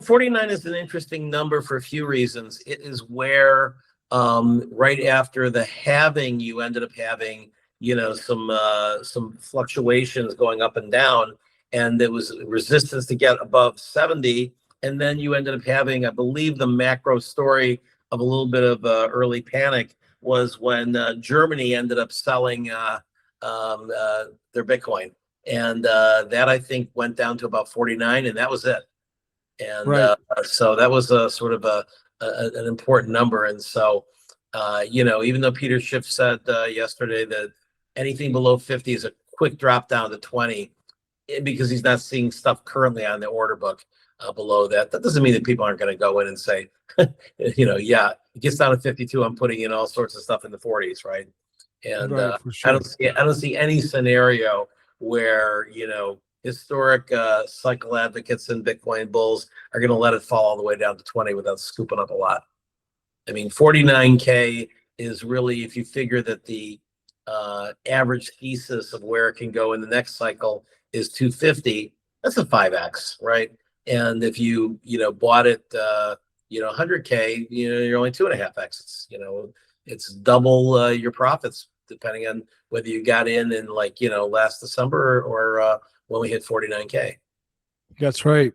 49 is an interesting number for a few reasons. It is where right after the halving, you ended up having, some fluctuations going up and down, and there was resistance to get above 70. And then you ended up having, I believe, the macro story of a little bit of early panic was when Germany ended up selling their Bitcoin. And that, I think, went down to about 49, and that was it. And Right. so that was a sort of an important number. And so, even though Peter Schiff said yesterday that anything below 50 is a quick drop down to 20, because he's not seeing stuff currently on the order book below that. That doesn't mean that people aren't going to go in and say, yeah, it gets down to 52, I'm putting in all sorts of stuff in the 40s, right? And Right, for sure. I don't see any scenario where historic cycle advocates and Bitcoin bulls are going to let it fall all the way down to 20 without scooping up a lot. I mean, 49K is really, if you figure that the average thesis of where it can go in the next cycle is 250, that's a 5x, right? And if you bought it 100K, you're only 2.5x. It's double your profits, depending on whether you got in last December or when we hit 49K. That's right.